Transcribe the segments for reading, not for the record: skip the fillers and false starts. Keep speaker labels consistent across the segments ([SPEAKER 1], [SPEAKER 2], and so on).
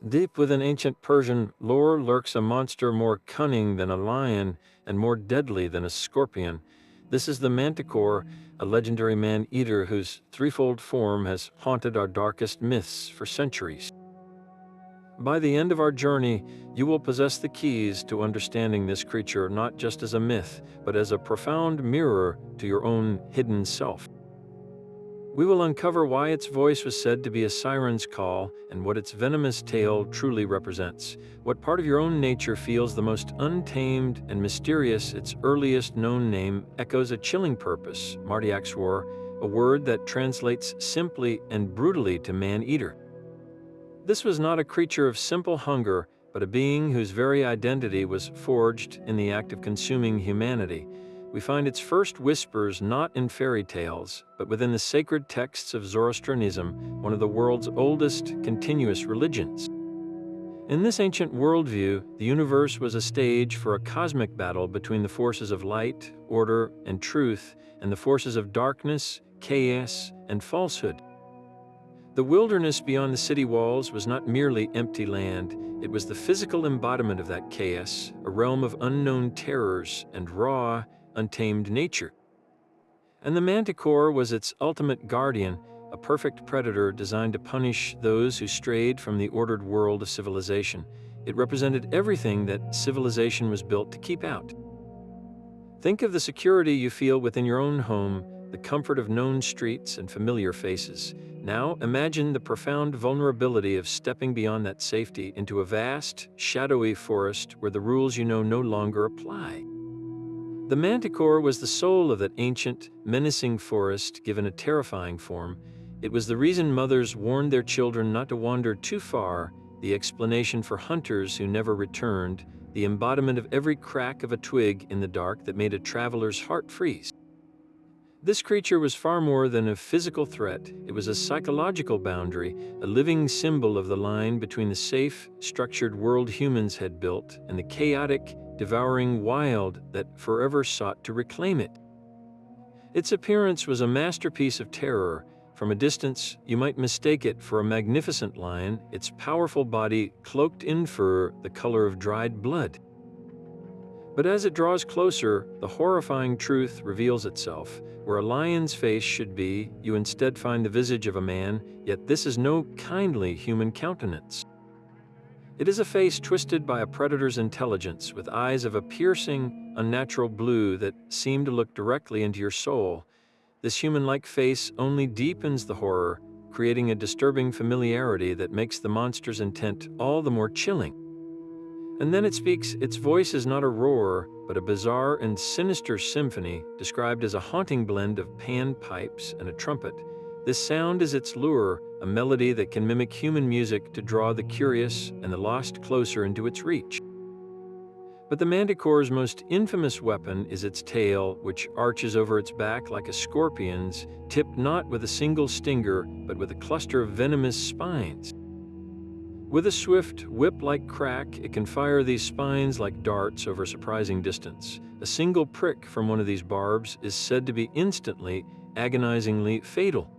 [SPEAKER 1] Deep within ancient Persian lore lurks a monster more cunning than a lion and more deadly than a scorpion. This is the Manticore, a legendary man-eater whose threefold form has haunted our darkest myths for centuries. By the end of our journey, you will possess the keys to understanding this creature not just as a myth, but as a profound mirror to your own hidden self. We will uncover why its voice was said to be a siren's call and what its venomous tail truly represents. What part of your own nature feels the most untamed and mysterious. Its earliest known name echoes a chilling purpose, Martyaxwar, a word that translates simply and brutally to man-eater. This was not a creature of simple hunger, but a being whose very identity was forged in the act of consuming humanity. We find its first whispers not in fairy tales, but within the sacred texts of Zoroastrianism, one of the world's oldest continuous religions. In this ancient worldview, the universe was a stage for a cosmic battle between the forces of light, order, and truth, and the forces of darkness, chaos, and falsehood. The wilderness beyond the city walls was not merely empty land, it was the physical embodiment of that chaos, a realm of unknown terrors and raw, untamed nature. And the Manticore was its ultimate guardian, a perfect predator designed to punish those who strayed from the ordered world of civilization. It represented everything that civilization was built to keep out. Think of the security you feel within your own home, the comfort of known streets and familiar faces. Now imagine the profound vulnerability of stepping beyond that safety into a vast, shadowy forest where the rules you know no longer apply. The Manticore was the soul of that ancient, menacing forest given a terrifying form. It was the reason mothers warned their children not to wander too far, the explanation for hunters who never returned, the embodiment of every crack of a twig in the dark that made a traveler's heart freeze. This creature was far more than a physical threat. It was a psychological boundary, a living symbol of the line between the safe, structured world humans had built and the chaotic, devouring wild that forever sought to reclaim it. Its appearance was a masterpiece of terror. From a distance, you might mistake it for a magnificent lion, its powerful body cloaked in fur the color of dried blood. But as it draws closer, the horrifying truth reveals itself. Where a lion's face should be, you instead find the visage of a man, yet this is no kindly human countenance. It is a face twisted by a predator's intelligence, with eyes of a piercing, unnatural blue that seem to look directly into your soul. This human-like face only deepens the horror, creating a disturbing familiarity that makes the monster's intent all the more chilling. And then it speaks. Its voice is not a roar, but a bizarre and sinister symphony, described as a haunting blend of pan-pipes and a trumpet. This sound is its lure, a melody that can mimic human music to draw the curious and the lost closer into its reach. But the Manticore's most infamous weapon is its tail, which arches over its back like a scorpion's, tipped not with a single stinger, but with a cluster of venomous spines. With a swift, whip-like crack, it can fire these spines like darts over surprising distance. A single prick from one of these barbs is said to be instantly, agonizingly fatal.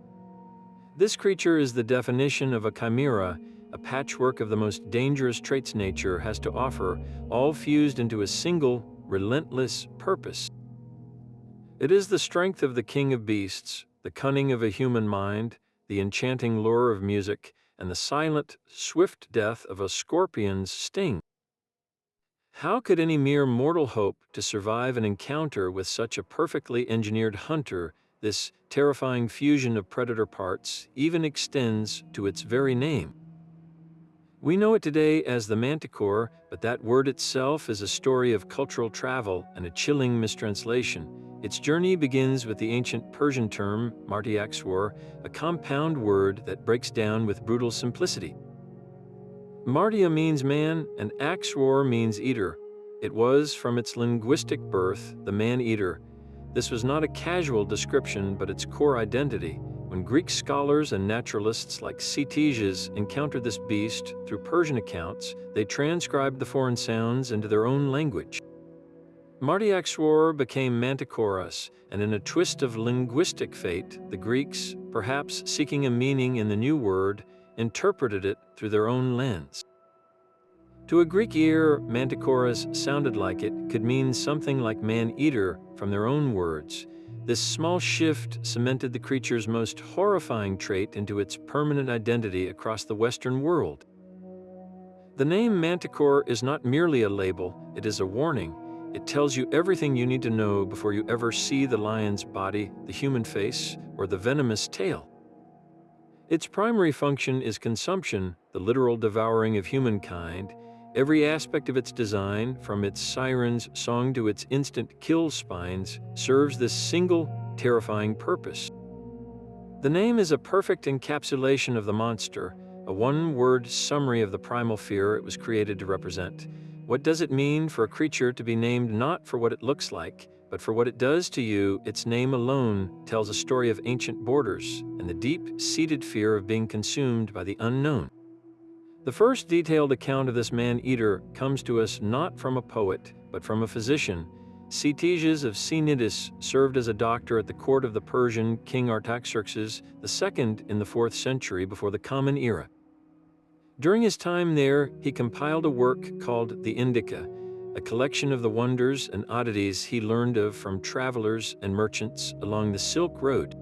[SPEAKER 1] This creature is the definition of a chimera, a patchwork of the most dangerous traits nature has to offer, all fused into a single, relentless purpose. It is the strength of the king of beasts, the cunning of a human mind, the enchanting lure of music, and the silent, swift death of a scorpion's sting. How could any mere mortal hope to survive an encounter with such a perfectly engineered hunter? This terrifying fusion of predator parts even extends to its very name. We know it today as the Manticore, but that word itself is a story of cultural travel and a chilling mistranslation. Its journey begins with the ancient Persian term, Martyaxwar, a compound word that breaks down with brutal simplicity. Martya means man, and Axwar means eater. It was, from its linguistic birth, the man-eater. This was not a casual description, but its core identity. When Greek scholars and naturalists like Ctesias encountered this beast through Persian accounts, they transcribed the foreign sounds into their own language. Martyaxwar became Manticoras, and in a twist of linguistic fate, the Greeks, perhaps seeking a meaning in the new word, interpreted it through their own lens. To a Greek ear, manticoras sounded like it could mean something like man-eater from their own words. This small shift cemented the creature's most horrifying trait into its permanent identity across the Western world. The name Manticore is not merely a label, it is a warning. It tells you everything you need to know before you ever see the lion's body, the human face, or the venomous tail. Its primary function is consumption, the literal devouring of humankind. Every aspect of its design, from its siren's song to its instant kill spines, serves this single, terrifying purpose. The name is a perfect encapsulation of the monster, a one-word summary of the primal fear it was created to represent. What does it mean for a creature to be named not for what it looks like, but for what it does to you? Its name alone tells a story of ancient borders and the deep-seated fear of being consumed by the unknown. The first detailed account of this man-eater comes to us not from a poet, but from a physician. Ctesias of Cnidus served as a doctor at the court of the Persian king Artaxerxes II in the 4th century before the Common Era. During his time there, he compiled a work called the Indica, a collection of the wonders and oddities he learned of from travelers and merchants along the Silk Road.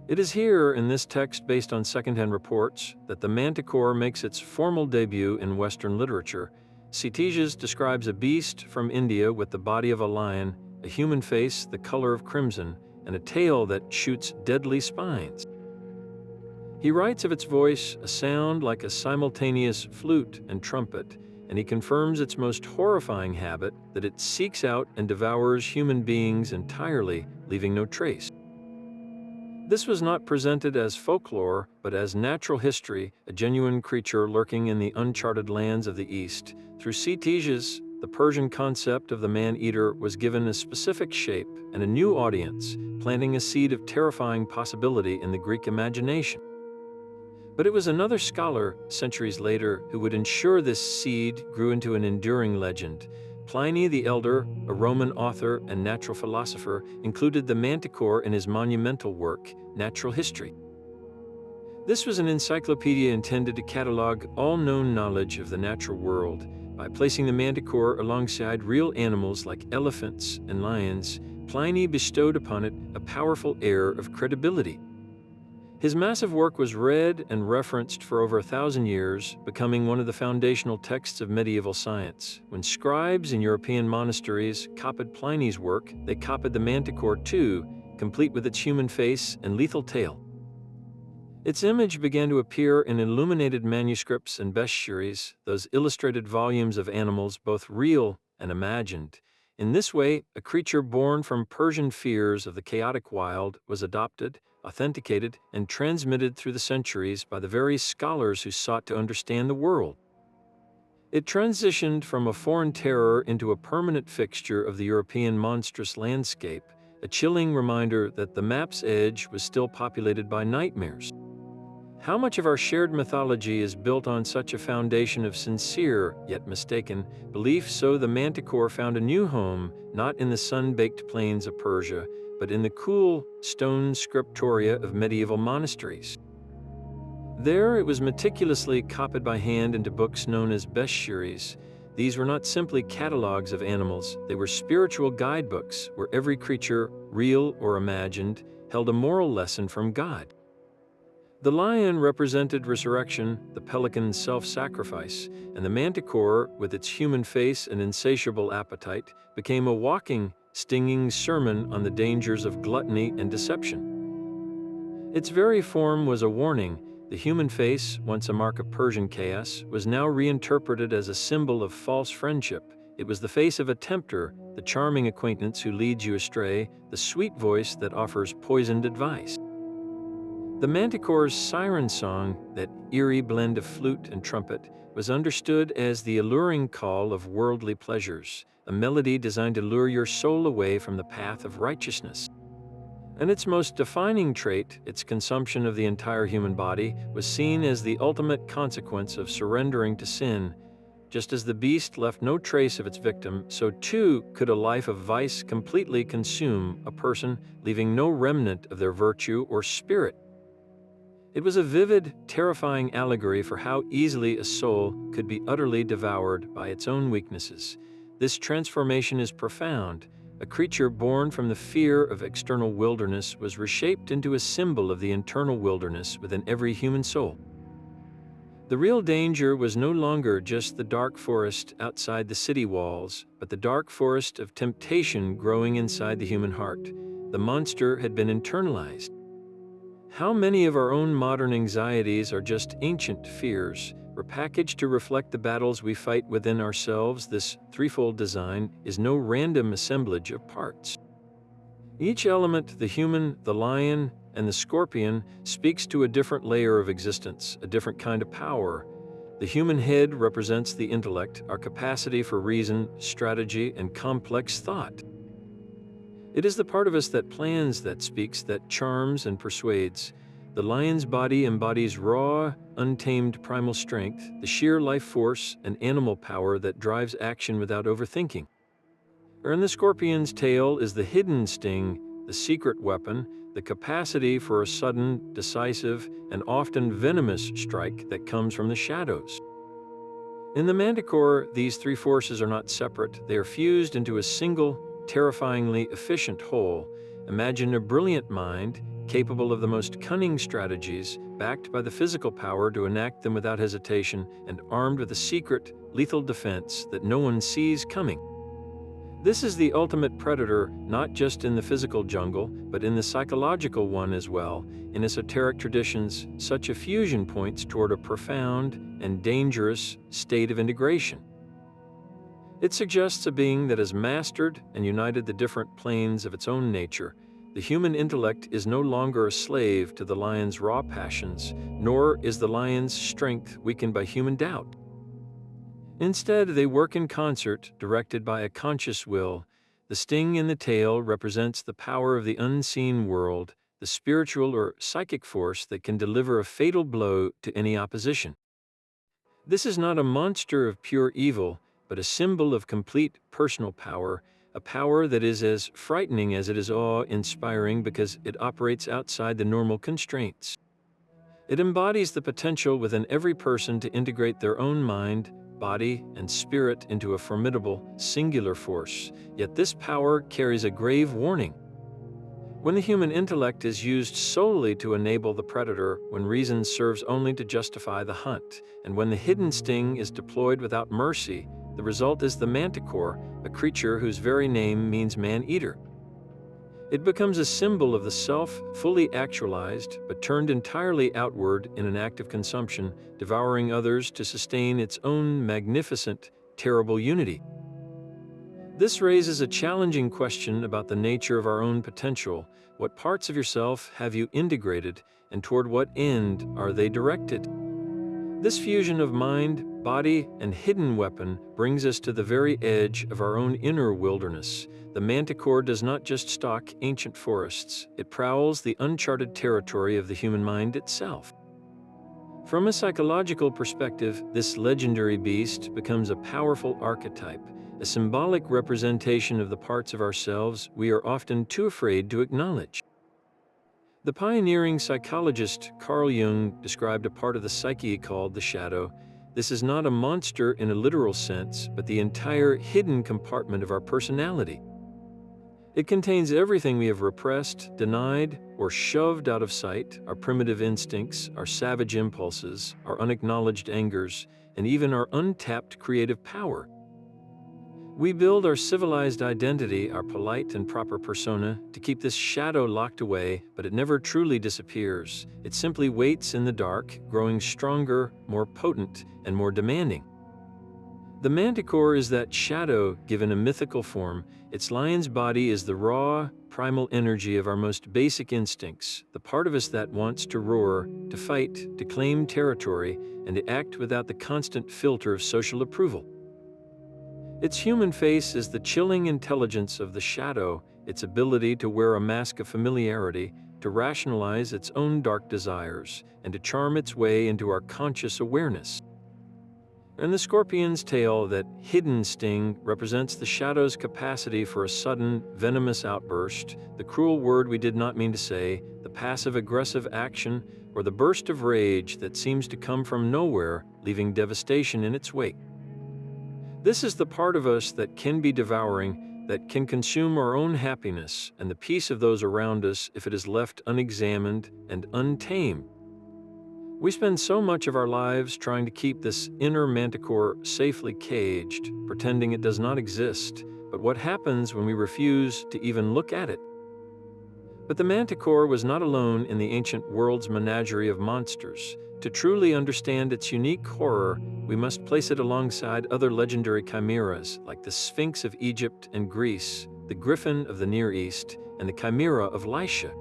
[SPEAKER 1] It is here, in this text based on secondhand reports, that the manticore makes its formal debut in Western literature. Ctesias describes a beast from India with the body of a lion, a human face the color of crimson, and a tail that shoots deadly spines. He writes of its voice, a sound like a simultaneous flute and trumpet, and he confirms its most horrifying habit, that it seeks out and devours human beings entirely, leaving no trace. This was not presented as folklore, but as natural history, a genuine creature lurking in the uncharted lands of the East. Through Ctesias, the Persian concept of the man-eater was given a specific shape and a new audience, planting a seed of terrifying possibility in the Greek imagination. But it was another scholar, centuries later, who would ensure this seed grew into an enduring legend. Pliny the Elder, a Roman author and natural philosopher, included the manticore in his monumental work, Natural History. This was an encyclopedia intended to catalog all known knowledge of the natural world. By placing the manticore alongside real animals like elephants and lions, Pliny bestowed upon it a powerful air of credibility. His massive work was read and referenced for over 1,000 years, becoming one of the foundational texts of medieval science. When scribes in European monasteries copied Pliny's work, they copied the manticore too, complete with its human face and lethal tail. Its image began to appear in illuminated manuscripts and bestiaries, those illustrated volumes of animals both real and imagined. In this way, a creature born from Persian fears of the chaotic wild was adopted, authenticated, and transmitted through the centuries by the very scholars who sought to understand the world. It transitioned from a foreign terror into a permanent fixture of the European monstrous landscape, a chilling reminder that the map's edge was still populated by nightmares. How much of our shared mythology is built on such a foundation of sincere, yet mistaken, belief? So the manticore found a new home, not in the sun-baked plains of Persia, but in the cool, stone scriptoria of medieval monasteries. There, it was meticulously copied by hand into books known as bestiaries. These were not simply catalogs of animals, they were spiritual guidebooks where every creature, real or imagined, held a moral lesson from God. The lion represented resurrection, the pelican self-sacrifice, and the manticore, with its human face and insatiable appetite, became a walking, stinging sermon on the dangers of gluttony and deception. Its very form was a warning. The human face, once a mark of Persian chaos, was now reinterpreted as a symbol of false friendship. It was the face of a tempter, the charming acquaintance who leads you astray, the sweet voice that offers poisoned advice. The manticore's siren song, that eerie blend of flute and trumpet, was understood as the alluring call of worldly pleasures, a melody designed to lure your soul away from the path of righteousness. And its most defining trait, its consumption of the entire human body, was seen as the ultimate consequence of surrendering to sin. Just as the beast left no trace of its victim, so too could a life of vice completely consume a person, leaving no remnant of their virtue or spirit. It was a vivid, terrifying allegory for how easily a soul could be utterly devoured by its own weaknesses. This transformation is profound. A creature born from the fear of external wilderness was reshaped into a symbol of the internal wilderness within every human soul. The real danger was no longer just the dark forest outside the city walls, but the dark forest of temptation growing inside the human heart. The monster had been internalized. How many of our own modern anxieties are just ancient fears, repackaged to reflect the battles we fight within ourselves? This threefold design is no random assemblage of parts. Each element, the human, the lion, and the scorpion, speaks to a different layer of existence, a different kind of power. The human head represents the intellect, our capacity for reason, strategy, and complex thought. It is the part of us that plans, that speaks, that charms and persuades. The lion's body embodies raw, untamed primal strength, the sheer life force and animal power that drives action without overthinking. In the scorpion's tail is the hidden sting, the secret weapon, the capacity for a sudden, decisive, and often venomous strike that comes from the shadows. In the manticore, these three forces are not separate. They are fused into a single, terrifyingly efficient whole. Imagine a brilliant mind, capable of the most cunning strategies, backed by the physical power to enact them without hesitation, and armed with a secret, lethal defense that no one sees coming. This is the ultimate predator, not just in the physical jungle, but in the psychological one as well. In esoteric traditions, such a fusion points toward a profound and dangerous state of integration. It suggests a being that has mastered and united the different planes of its own nature. The human intellect is no longer a slave to the lion's raw passions, nor is the lion's strength weakened by human doubt. Instead, they work in concert, directed by a conscious will. The sting in the tail represents the power of the unseen world, the spiritual or psychic force that can deliver a fatal blow to any opposition. This is not a monster of pure evil, but a symbol of complete personal power, a power that is as frightening as it is awe-inspiring because it operates outside the normal constraints. It embodies the potential within every person to integrate their own mind, body, and spirit into a formidable, singular force, yet this power carries a grave warning. When the human intellect is used solely to enable the predator, when reason serves only to justify the hunt, and when the hidden sting is deployed without mercy, the result is the manticore, a creature whose very name means man-eater. It becomes a symbol of the self, fully actualized, but turned entirely outward in an act of consumption, devouring others to sustain its own magnificent, terrible unity. This raises a challenging question about the nature of our own potential. What parts of yourself have you integrated, and toward what end are they directed? This fusion of mind, body, and hidden weapon brings us to the very edge of our own inner wilderness. The manticore does not just stalk ancient forests, it prowls the uncharted territory of the human mind itself. From a psychological perspective, this legendary beast becomes a powerful archetype, a symbolic representation of the parts of ourselves we are often too afraid to acknowledge. The pioneering psychologist Carl Jung described a part of the psyche called the shadow. This is not a monster in a literal sense, but the entire hidden compartment of our personality. It contains everything we have repressed, denied, or shoved out of sight: our primitive instincts, our savage impulses, our unacknowledged angers, and even our untapped creative power. We build our civilized identity, our polite and proper persona, to keep this shadow locked away, but it never truly disappears. It simply waits in the dark, growing stronger, more potent, and more demanding. The manticore is that shadow given a mythical form. Its lion's body is the raw, primal energy of our most basic instincts, the part of us that wants to roar, to fight, to claim territory, and to act without the constant filter of social approval. Its human face is the chilling intelligence of the shadow, its ability to wear a mask of familiarity, to rationalize its own dark desires, and to charm its way into our conscious awareness. And the scorpion's tail, that hidden sting, represents the shadow's capacity for a sudden, venomous outburst, the cruel word we did not mean to say, the passive-aggressive action or the burst of rage that seems to come from nowhere, leaving devastation in its wake. This is the part of us that can be devouring, that can consume our own happiness and the peace of those around us if it is left unexamined and untamed. We spend so much of our lives trying to keep this inner manticore safely caged, pretending it does not exist. But what happens when we refuse to even look at it? But the manticore was not alone in the ancient world's menagerie of monsters. To truly understand its unique horror, we must place it alongside other legendary chimeras like the Sphinx of Egypt and Greece, the Griffin of the Near East, and the Chimera of Lycia.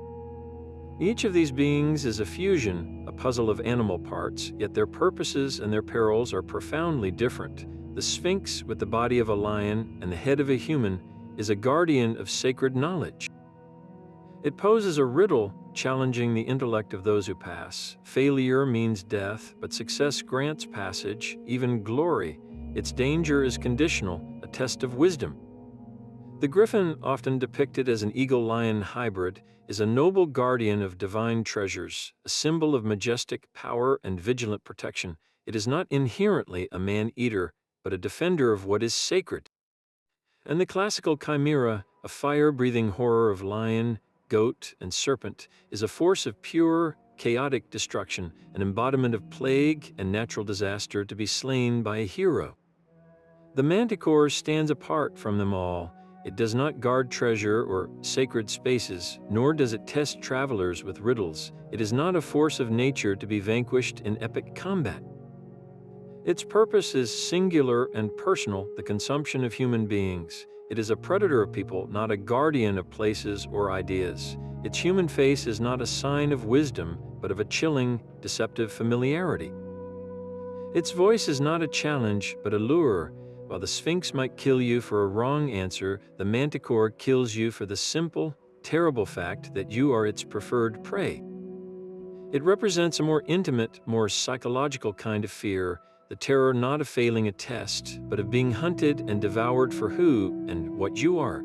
[SPEAKER 1] Each of these beings is a fusion, a puzzle of animal parts, yet their purposes and their perils are profoundly different. The Sphinx, with the body of a lion and the head of a human, is a guardian of sacred knowledge. It poses a riddle, challenging the intellect of those who pass. Failure means death, but success grants passage, even glory. Its danger is conditional, a test of wisdom. The griffin, often depicted as an eagle-lion hybrid, is a noble guardian of divine treasures, a symbol of majestic power and vigilant protection. It is not inherently a man-eater, but a defender of what is sacred. And the classical chimera, a fire-breathing horror of lion, goat, and serpent, is a force of pure, chaotic destruction, an embodiment of plague and natural disaster to be slain by a hero. The manticore stands apart from them all. It does not guard treasure or sacred spaces, nor does it test travelers with riddles. It is not a force of nature to be vanquished in epic combat. Its purpose is singular and personal, the consumption of human beings. It is a predator of people, not a guardian of places or ideas. Its human face is not a sign of wisdom, but of a chilling, deceptive familiarity. Its voice is not a challenge, but a lure. While the Sphinx might kill you for a wrong answer, the manticore kills you for the simple, terrible fact that you are its preferred prey. It represents a more intimate, more psychological kind of fear, the terror not of failing a test, but of being hunted and devoured for who and what you are.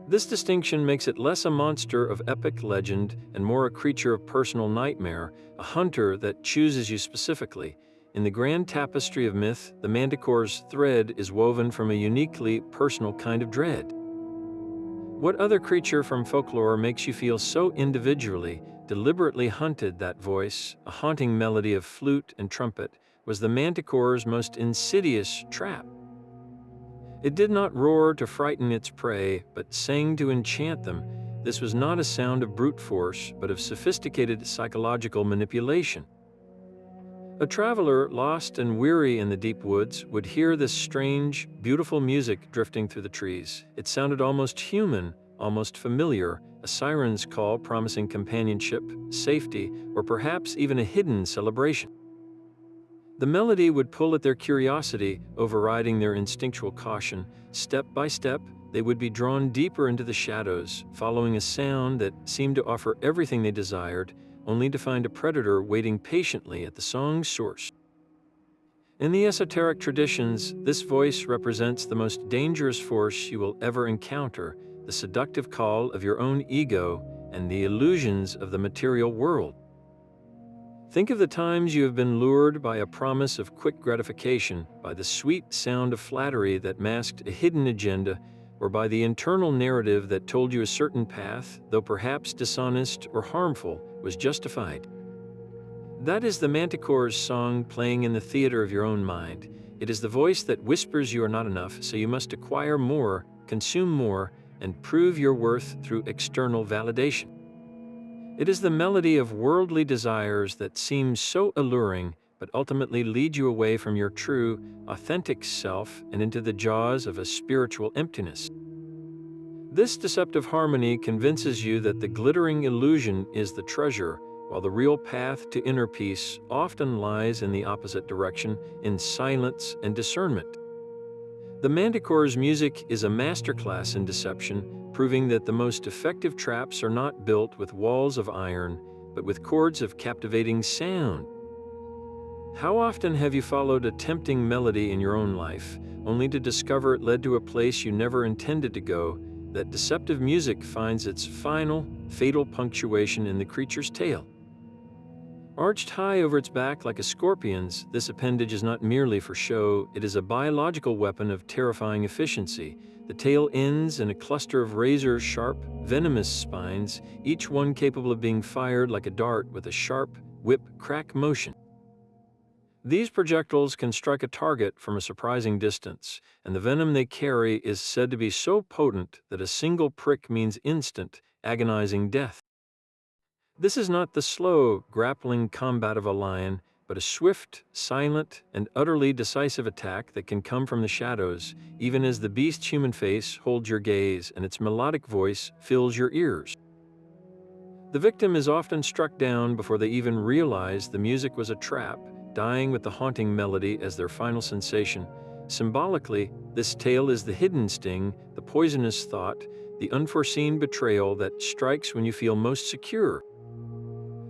[SPEAKER 1] This distinction makes it less a monster of epic legend and more a creature of personal nightmare, a hunter that chooses you specifically. In the grand tapestry of myth, the manticore's thread is woven from a uniquely personal kind of dread. What other creature from folklore makes you feel so individually, deliberately hunted? That voice, a haunting melody of flute and trumpet, was the manticore's most insidious trap. It did not roar to frighten its prey, but sang to enchant them. This was not a sound of brute force, but of sophisticated psychological manipulation. A traveler, lost and weary in the deep woods, would hear this strange, beautiful music drifting through the trees. It sounded almost human, almost familiar, a siren's call promising companionship, safety, or perhaps even a hidden celebration. The melody would pull at their curiosity, overriding their instinctual caution. Step by step, they would be drawn deeper into the shadows, following a sound that seemed to offer everything they desired, only to find a predator waiting patiently at the song's source. In the esoteric traditions, this voice represents the most dangerous force you will ever encounter, the seductive call of your own ego and the illusions of the material world. Think of the times you have been lured by a promise of quick gratification, by the sweet sound of flattery that masked a hidden agenda, or by the internal narrative that told you a certain path, though perhaps dishonest or harmful, was justified. That is the manticore's song playing in the theater of your own mind. It is the voice that whispers you are not enough, so you must acquire more, consume more, and prove your worth through external validation. It is the melody of worldly desires that seems so alluring, but ultimately lead you away from your true, authentic self and into the jaws of a spiritual emptiness. This deceptive harmony convinces you that the glittering illusion is the treasure, while the real path to inner peace often lies in the opposite direction, in silence and discernment. The manticore's music is a masterclass in deception, proving that the most effective traps are not built with walls of iron, but with chords of captivating sound. How often have you followed a tempting melody in your own life, only to discover it led to a place you never intended to go? That deceptive music finds its final, fatal punctuation in the creature's tail. Arched high over its back like a scorpion's, this appendage is not merely for show, it is a biological weapon of terrifying efficiency. The tail ends in a cluster of razor-sharp, venomous spines, each one capable of being fired like a dart with a sharp, whip-crack motion. These projectiles can strike a target from a surprising distance, and the venom they carry is said to be so potent that a single prick means instant, agonizing death. This is not the slow, grappling combat of a lion, but a swift, silent, and utterly decisive attack that can come from the shadows, even as the beast's human face holds your gaze and its melodic voice fills your ears. The victim is often struck down before they even realize the music was a trap, dying with the haunting melody as their final sensation. Symbolically, this tale is the hidden sting, the poisonous thought, the unforeseen betrayal that strikes when you feel most secure.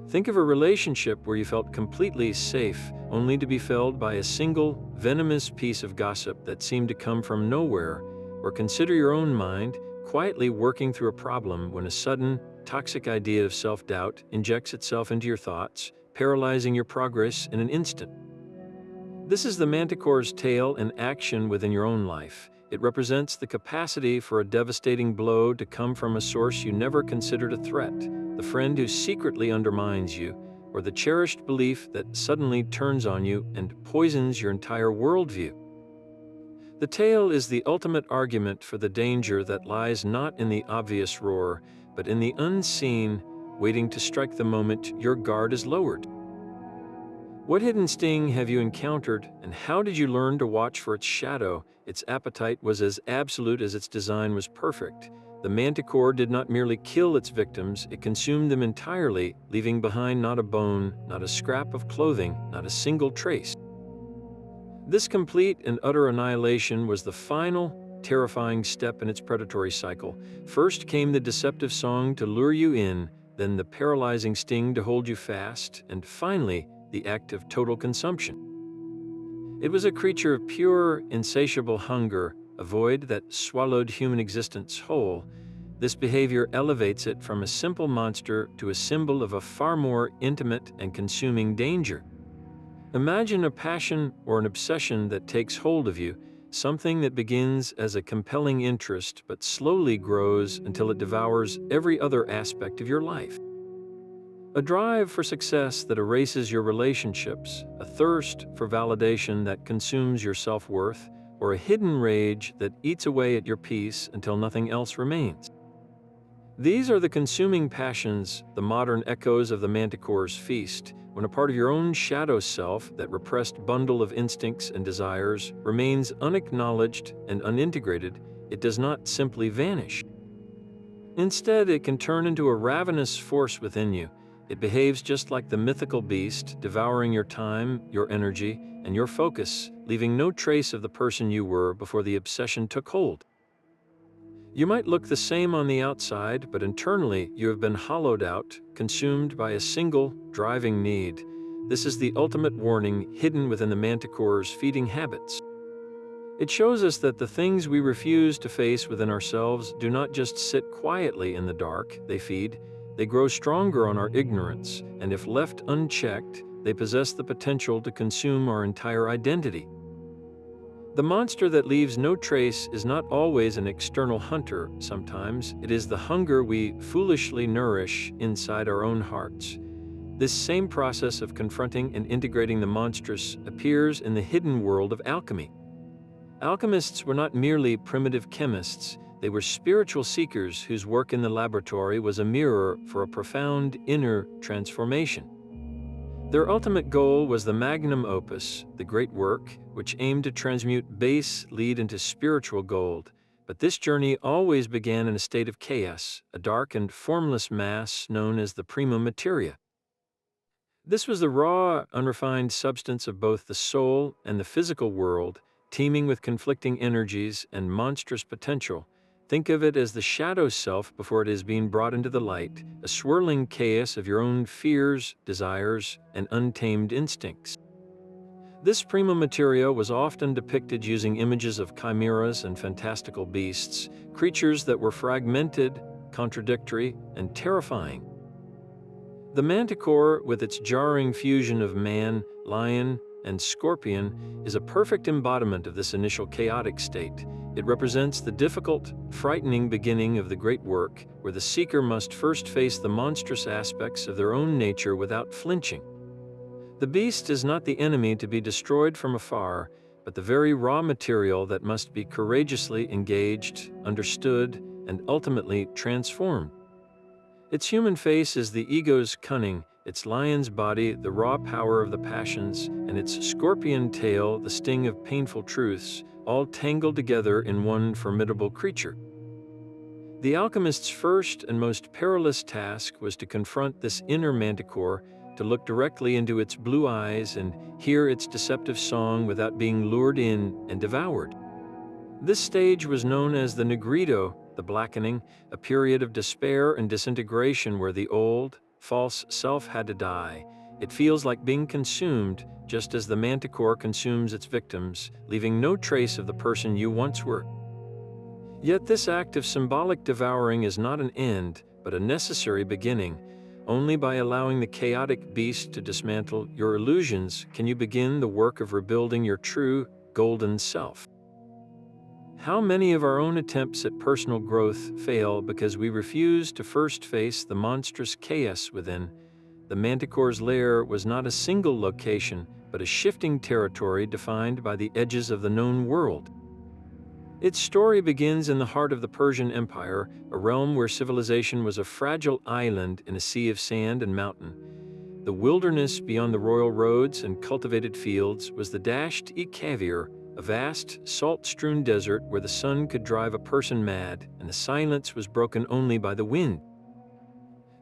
[SPEAKER 1] Think of a relationship where you felt completely safe, only to be felled by a single, venomous piece of gossip that seemed to come from nowhere. Or consider your own mind, quietly working through a problem when a sudden, toxic idea of self-doubt injects itself into your thoughts, paralyzing your progress in an instant. This is the Manticore's tale in action within your own life. It represents the capacity for a devastating blow to come from a source you never considered a threat, the friend who secretly undermines you, or the cherished belief that suddenly turns on you and poisons your entire worldview. The tale is the ultimate argument for the danger that lies not in the obvious roar, but in the unseen, waiting to strike the moment your guard is lowered. What hidden sting have you encountered, and how did you learn to watch for its shadow? Its appetite was as absolute as its design was perfect. The Manticore did not merely kill its victims, it consumed them entirely, leaving behind not a bone, not a scrap of clothing, not a single trace. This complete and utter annihilation was the final, terrifying step in its predatory cycle. First came the deceptive song to lure you in, then the paralyzing sting to hold you fast, and finally, the act of total consumption. It was a creature of pure, insatiable hunger, a void that swallowed human existence whole. This behavior elevates it from a simple monster to a symbol of a far more intimate and consuming danger. Imagine a passion or an obsession that takes hold of you, something that begins as a compelling interest but slowly grows until it devours every other aspect of your life. A drive for success that erases your relationships, a thirst for validation that consumes your self-worth, or a hidden rage that eats away at your peace until nothing else remains. These are the consuming passions, the modern echoes of the Manticore's feast, when a part of your own shadow self, that repressed bundle of instincts and desires, remains unacknowledged and unintegrated. It does not simply vanish. Instead, it can turn into a ravenous force within you. It behaves just like the mythical beast, devouring your time, your energy, and your focus, leaving no trace of the person you were before the obsession took hold. You might look the same on the outside, but internally you have been hollowed out, consumed by a single, driving need. This is the ultimate warning hidden within the Manticore's feeding habits. It shows us that the things we refuse to face within ourselves do not just sit quietly in the dark, they feed. They grow stronger on our ignorance, and if left unchecked, they possess the potential to consume our entire identity. The monster that leaves no trace is not always an external hunter. Sometimes it is the hunger we foolishly nourish inside our own hearts. This same process of confronting and integrating the monstrous appears in the hidden world of alchemy. Alchemists were not merely primitive chemists. They were spiritual seekers whose work in the laboratory was a mirror for a profound inner transformation. Their ultimate goal was the magnum opus, the great work, which aimed to transmute base lead into spiritual gold. But this journey always began in a state of chaos, a dark and formless mass known as the prima materia. This was the raw, unrefined substance of both the soul and the physical world, teeming with conflicting energies and monstrous potential. Think of it as the shadow self before it is being brought into the light, a swirling chaos of your own fears, desires, and untamed instincts. This prima materia was often depicted using images of chimeras and fantastical beasts, creatures that were fragmented, contradictory, and terrifying. The manticore, with its jarring fusion of man, lion, and scorpion, is a perfect embodiment of this initial chaotic state. It represents the difficult, frightening beginning of the great work, where the seeker must first face the monstrous aspects of their own nature without flinching. The beast is not the enemy to be destroyed from afar, but the very raw material that must be courageously engaged, understood, and ultimately transformed. Its human face is the ego's cunning, its lion's body the raw power of the passions, and its scorpion tail the sting of painful truths, all tangled together in one formidable creature. The alchemist's first and most perilous task was to confront this inner manticore, to look directly into its blue eyes and hear its deceptive song without being lured in and devoured. This stage was known as the Negrito, the blackening, a period of despair and disintegration where the old, false self had to die. It feels like being consumed, just as the manticore consumes its victims, leaving no trace of the person you once were. Yet this act of symbolic devouring is not an end, but a necessary beginning. Only by allowing the chaotic beast to dismantle your illusions can you begin the work of rebuilding your true, golden self. How many of our own attempts at personal growth fail because we refuse to first face the monstrous chaos within? The manticore's lair was not a single location, but a shifting territory defined by the edges of the known world. Its story begins in the heart of the Persian Empire, a realm where civilization was a fragile island in a sea of sand and mountain. The wilderness beyond the royal roads and cultivated fields was the Dasht-e-Kavir, a vast, salt-strewn desert where the sun could drive a person mad, and the silence was broken only by the wind.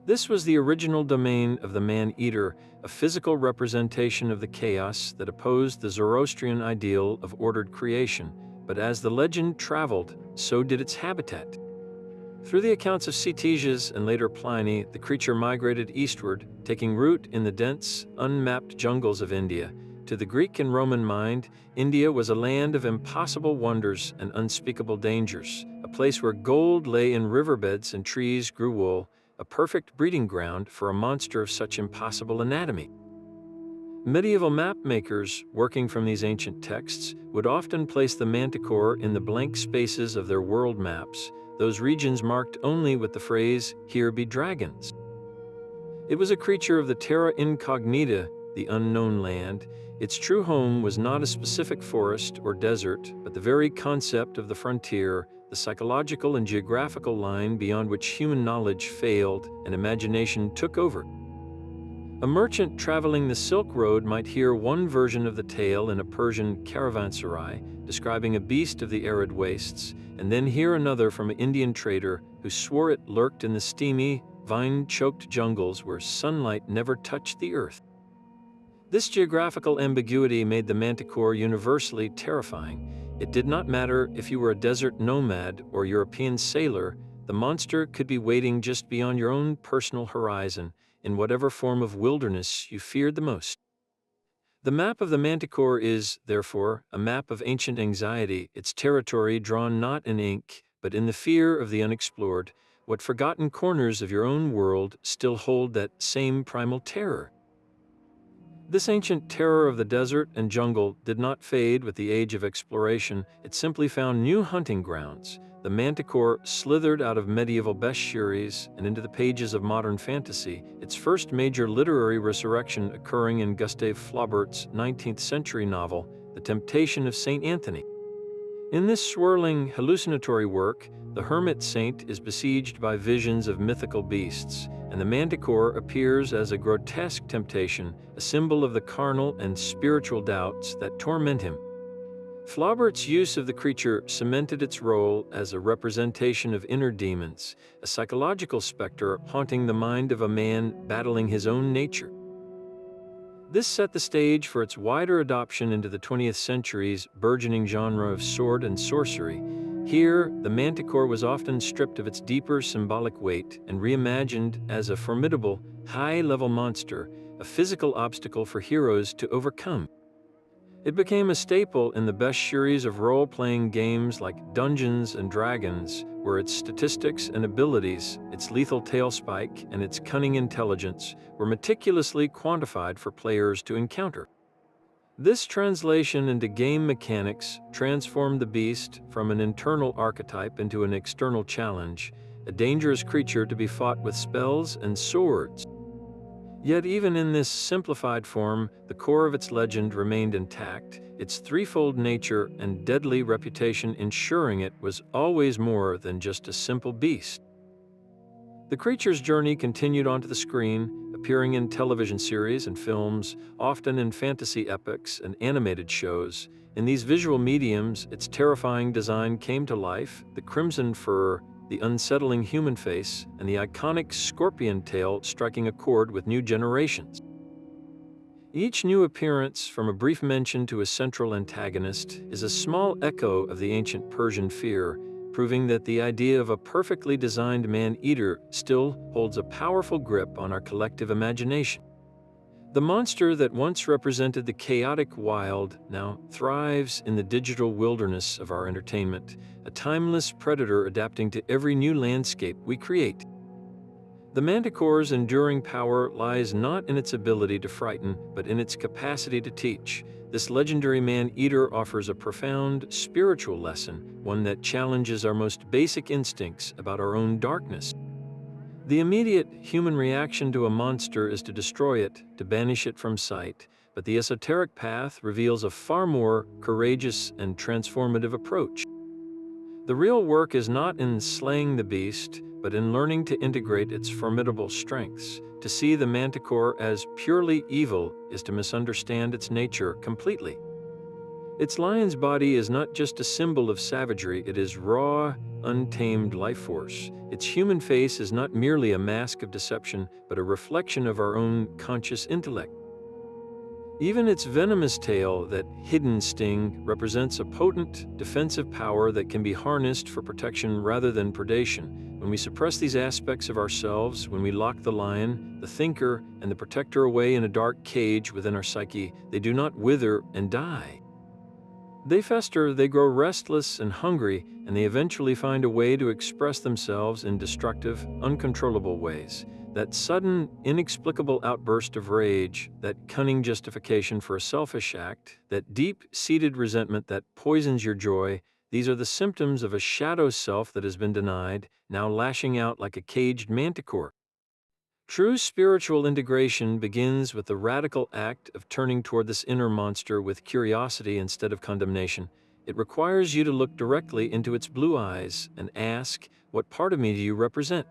[SPEAKER 1] This was the original domain of the man-eater, a physical representation of the chaos that opposed the Zoroastrian ideal of ordered creation. But as the legend traveled, so did its habitat. Through the accounts of Ctesias and later Pliny, the creature migrated eastward, taking root in the dense, unmapped jungles of India. To the Greek and Roman mind, India was a land of impossible wonders and unspeakable dangers, a place where gold lay in riverbeds and trees grew wool, a perfect breeding ground for a monster of such impossible anatomy. Medieval map makers, working from these ancient texts, would often place the manticore in the blank spaces of their world maps, those regions marked only with the phrase, "Here be dragons." It was a creature of the terra incognita, the unknown land. Its true home was not a specific forest or desert, but the very concept of the frontier, the psychological and geographical line beyond which human knowledge failed and imagination took over. A merchant traveling the Silk Road might hear one version of the tale in a Persian caravanserai, describing a beast of the arid wastes, and then hear another from an Indian trader who swore it lurked in the steamy, vine-choked jungles where sunlight never touched the earth. This geographical ambiguity made the manticore universally terrifying. It did not matter if you were a desert nomad or European sailor, the monster could be waiting just beyond your own personal horizon, in whatever form of wilderness you feared the most. The map of the manticore is, therefore, a map of ancient anxiety, its territory drawn not in ink, but in the fear of the unexplored. What forgotten corners of your own world still hold that same primal terror? This ancient terror of the desert and jungle did not fade with the age of exploration, it simply found new hunting grounds. The manticore slithered out of medieval bestiaries and into the pages of modern fantasy, its first major literary resurrection occurring in Gustave Flaubert's 19th century novel, The Temptation of St. Anthony. In this swirling, hallucinatory work, the hermit saint is besieged by visions of mythical beasts, and the manticore appears as a grotesque temptation, a symbol of the carnal and spiritual doubts that torment him. Flaubert's use of the creature cemented its role as a representation of inner demons, a psychological specter haunting the mind of a man battling his own nature. This set the stage for its wider adoption into the 20th century's burgeoning genre of sword and sorcery. Here, the manticore was often stripped of its deeper symbolic weight and reimagined as a formidable, high-level monster, a physical obstacle for heroes to overcome. It became a staple in the bestiaries of role-playing games like Dungeons and Dragons, where its statistics and abilities, its lethal tail spike, and its cunning intelligence were meticulously quantified for players to encounter. This translation into game mechanics transformed the beast from an internal archetype into an external challenge, a dangerous creature to be fought with spells and swords. Yet even in this simplified form, the core of its legend remained intact, its threefold nature and deadly reputation ensuring it was always more than just a simple beast. The creature's journey continued onto the screen, appearing in television series and films, often in fantasy epics and animated shows. In these visual mediums, its terrifying design came to life, the crimson fur, the unsettling human face, and the iconic scorpion tail striking a chord with new generations. Each new appearance, from a brief mention to a central antagonist, is a small echo of the ancient Persian fear, proving that the idea of a perfectly designed man-eater still holds a powerful grip on our collective imagination. The monster that once represented the chaotic wild now thrives in the digital wilderness of our entertainment, a timeless predator adapting to every new landscape we create. The Manticore's enduring power lies not in its ability to frighten, but in its capacity to teach. This legendary man-eater offers a profound spiritual lesson, one that challenges our most basic instincts about our own darkness. The immediate human reaction to a monster is to destroy it, to banish it from sight, but the esoteric path reveals a far more courageous and transformative approach. The real work is not in slaying the beast, but in learning to integrate its formidable strengths. To see the manticore as purely evil is to misunderstand its nature completely. Its lion's body is not just a symbol of savagery, it is raw, untamed life force. Its human face is not merely a mask of deception, but a reflection of our own conscious intellect. Even its venomous tail, that hidden sting, represents a potent, defensive power that can be harnessed for protection rather than predation. When we suppress these aspects of ourselves, when we lock the lion, the thinker, and the protector away in a dark cage within our psyche, they do not wither and die. They fester, they grow restless and hungry, and they eventually find a way to express themselves in destructive, uncontrollable ways. That sudden, inexplicable outburst of rage, that cunning justification for a selfish act, that deep-seated resentment that poisons your joy, these are the symptoms of a shadow self that has been denied, now lashing out like a caged manticore. True spiritual integration begins with the radical act of turning toward this inner monster with curiosity instead of condemnation. It requires you to look directly into its blue eyes and ask, what part of me do you represent?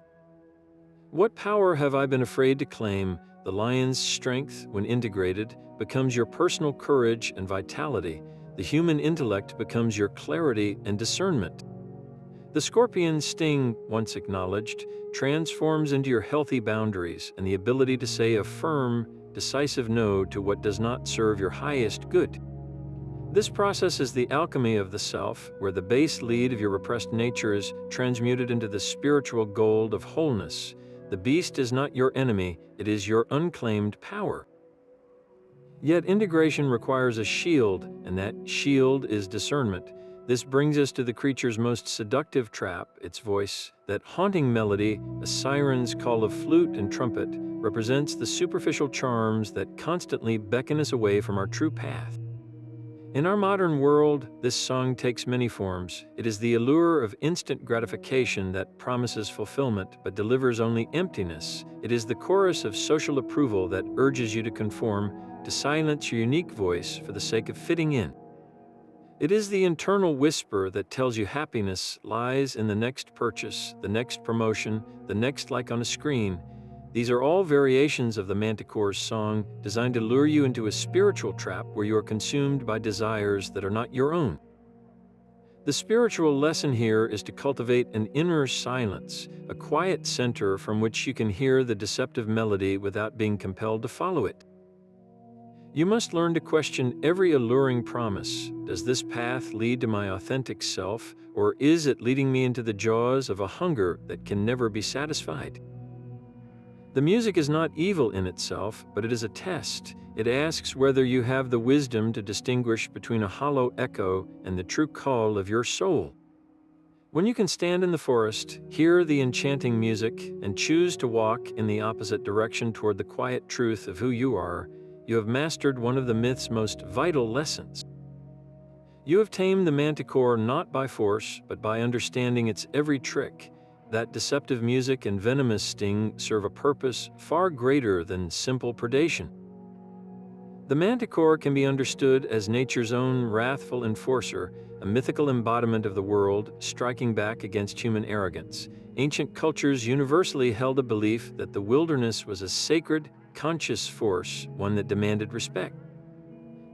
[SPEAKER 1] What power have I been afraid to claim? The lion's strength, when integrated, becomes your personal courage and vitality. The human intellect becomes your clarity and discernment. The scorpion's sting, once acknowledged, transforms into your healthy boundaries and the ability to say a firm, decisive no to what does not serve your highest good. This process is the alchemy of the self, where the base lead of your repressed nature is transmuted into the spiritual gold of wholeness. The beast is not your enemy, it is your unclaimed power. Yet integration requires a shield, and that shield is discernment. This brings us to the creature's most seductive trap, its voice. That haunting melody, a siren's call of flute and trumpet, represents the superficial charms that constantly beckon us away from our true path. In our modern world, this song takes many forms. It is the allure of instant gratification that promises fulfillment but delivers only emptiness. It is the chorus of social approval that urges you to conform, to silence your unique voice for the sake of fitting in. It is the internal whisper that tells you happiness lies in the next purchase, the next promotion, the next like on a screen. These are all variations of the Manticore's song, designed to lure you into a spiritual trap where you are consumed by desires that are not your own. The spiritual lesson here is to cultivate an inner silence, a quiet center from which you can hear the deceptive melody without being compelled to follow it. You must learn to question every alluring promise. Does this path lead to my authentic self, or is it leading me into the jaws of a hunger that can never be satisfied? The music is not evil in itself, but it is a test. It asks whether you have the wisdom to distinguish between a hollow echo and the true call of your soul. When you can stand in the forest, hear the enchanting music, and choose to walk in the opposite direction toward the quiet truth of who you are, you have mastered one of the myth's most vital lessons. You have tamed the manticore not by force, but by understanding its every trick. That deceptive music and venomous sting serve a purpose far greater than simple predation. The manticore can be understood as nature's own wrathful enforcer, a mythical embodiment of the world, striking back against human arrogance. Ancient cultures universally held a belief that the wilderness was a sacred, conscious force, one that demanded respect.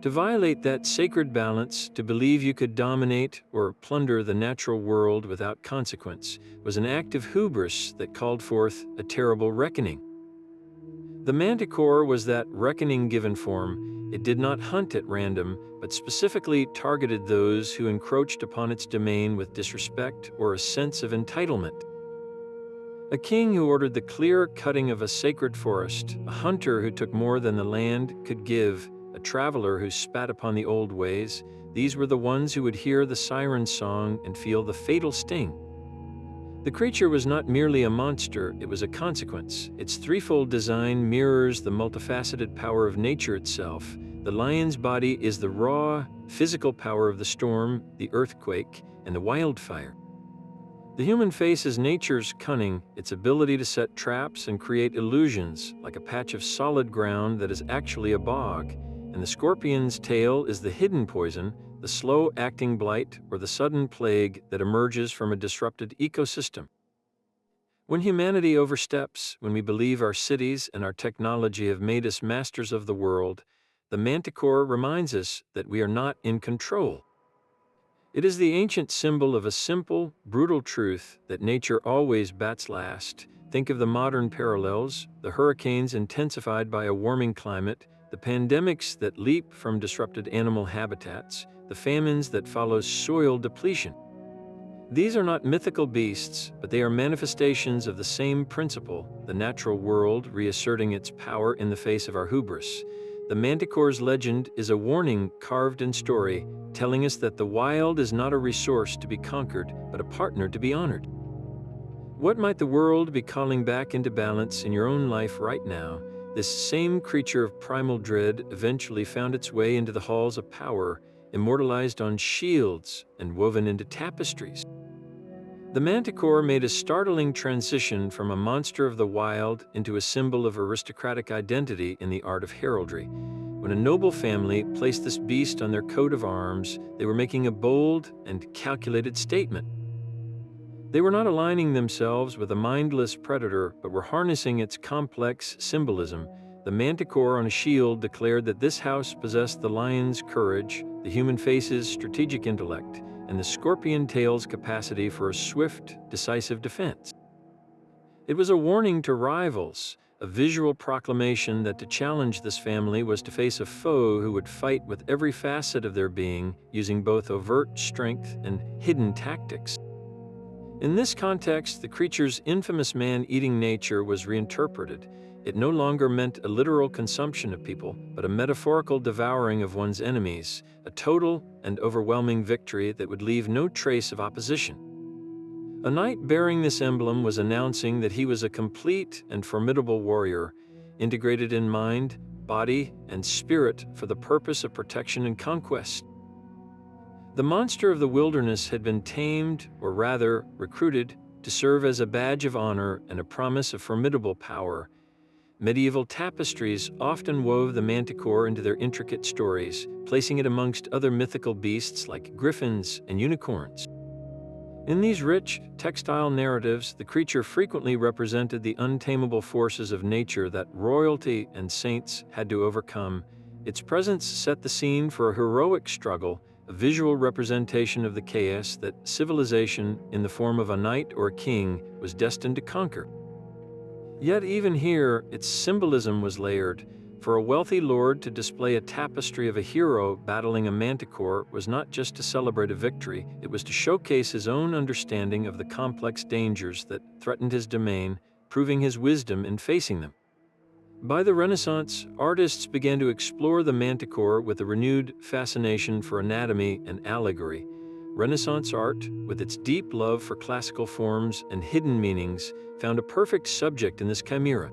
[SPEAKER 1] To violate that sacred balance, to believe you could dominate or plunder the natural world without consequence, was an act of hubris that called forth a terrible reckoning. The manticore was that reckoning given form. It did not hunt at random, but specifically targeted those who encroached upon its domain with disrespect or a sense of entitlement. A king who ordered the clear cutting of a sacred forest, a hunter who took more than the land could give, a traveler who spat upon the old ways, these were the ones who would hear the siren song and feel the fatal sting. The creature was not merely a monster, it was a consequence. Its threefold design mirrors the multifaceted power of nature itself. The lion's body is the raw, physical power of the storm, the earthquake, and the wildfire. The human face is nature's cunning, its ability to set traps and create illusions, like a patch of solid ground that is actually a bog. And the scorpion's tail is the hidden poison, the slow-acting blight, or the sudden plague that emerges from a disrupted ecosystem. When humanity oversteps, when we believe our cities and our technology have made us masters of the world, the manticore reminds us that we are not in control. It is the ancient symbol of a simple, brutal truth that nature always bats last. Think of the modern parallels, the hurricanes intensified by a warming climate, the pandemics that leap from disrupted animal habitats, the famines that follow soil depletion. These are not mythical beasts, but they are manifestations of the same principle, the natural world reasserting its power in the face of our hubris. The manticore's legend is a warning carved in story, telling us that the wild is not a resource to be conquered, but a partner to be honored. What might the world be calling back into balance in your own life right now? This same creature of primal dread eventually found its way into the halls of power, immortalized on shields and woven into tapestries. The manticore made a startling transition from a monster of the wild into a symbol of aristocratic identity in the art of heraldry. When a noble family placed this beast on their coat of arms, they were making a bold and calculated statement. They were not aligning themselves with a mindless predator, but were harnessing its complex symbolism. The manticore on a shield declared that this house possessed the lion's courage, the human face's strategic intellect, and the scorpion tail's capacity for a swift, decisive defense. It was a warning to rivals, a visual proclamation that to challenge this family was to face a foe who would fight with every facet of their being, using both overt strength and hidden tactics. In this context, the creature's infamous man-eating nature was reinterpreted. It no longer meant a literal consumption of people, but a metaphorical devouring of one's enemies, a total and overwhelming victory that would leave no trace of opposition. A knight bearing this emblem was announcing that he was a complete and formidable warrior, integrated in mind, body, and spirit for the purpose of protection and conquest. The monster of the wilderness had been tamed, or rather, recruited, to serve as a badge of honor and a promise of formidable power. Medieval tapestries often wove the manticore into their intricate stories, placing it amongst other mythical beasts like griffins and unicorns. In these rich, textile narratives, the creature frequently represented the untamable forces of nature that royalty and saints had to overcome. Its presence set the scene for a heroic struggle, a visual representation of the chaos that civilization, in the form of a knight or a king, was destined to conquer. Yet even here, its symbolism was layered. For a wealthy lord to display a tapestry of a hero battling a manticore was not just to celebrate a victory, it was to showcase his own understanding of the complex dangers that threatened his domain, proving his wisdom in facing them. By the Renaissance, artists began to explore the manticore with a renewed fascination for anatomy and allegory. Renaissance art, with its deep love for classical forms and hidden meanings, found a perfect subject in this chimera.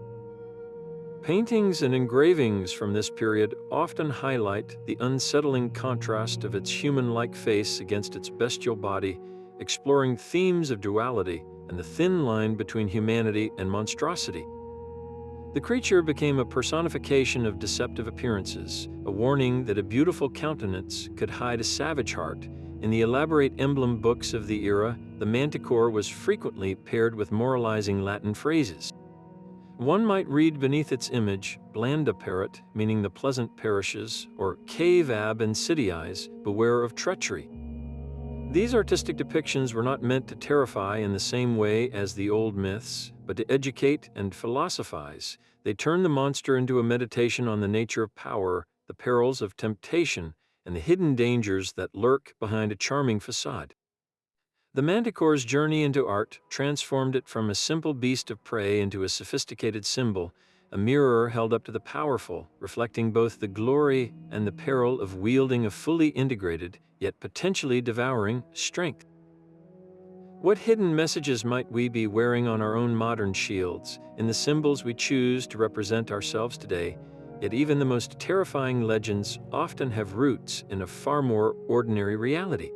[SPEAKER 1] Paintings and engravings from this period often highlight the unsettling contrast of its human-like face against its bestial body, exploring themes of duality and the thin line between humanity and monstrosity. The creature became a personification of deceptive appearances, a warning that a beautiful countenance could hide a savage heart. In the elaborate emblem books of the era, the manticore was frequently paired with moralizing Latin phrases. One might read beneath its image, blanda parrot, meaning the pleasant parishes, or cave ab insidiis, beware of treachery. These artistic depictions were not meant to terrify in the same way as the old myths, but to educate and philosophize. They turn the monster into a meditation on the nature of power, the perils of temptation, and the hidden dangers that lurk behind a charming facade. The manticore's journey into art transformed it from a simple beast of prey into a sophisticated symbol, a mirror held up to the powerful, reflecting both the glory and the peril of wielding a fully integrated, yet potentially devouring, strength. What hidden messages might we be wearing on our own modern shields, in the symbols we choose to represent ourselves today? Yet even the most terrifying legends often have roots in a far more ordinary reality.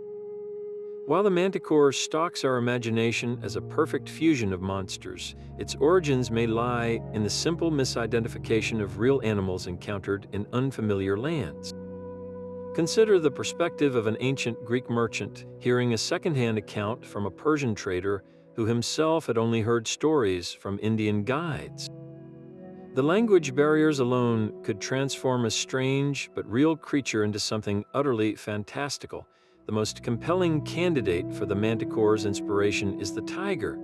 [SPEAKER 1] While the manticore stalks our imagination as a perfect fusion of monsters, its origins may lie in the simple misidentification of real animals encountered in unfamiliar lands. Consider the perspective of an ancient Greek merchant hearing a second-hand account from a Persian trader who himself had only heard stories from Indian guides. The language barriers alone could transform a strange but real creature into something utterly fantastical. The most compelling candidate for the manticore's inspiration is the tiger.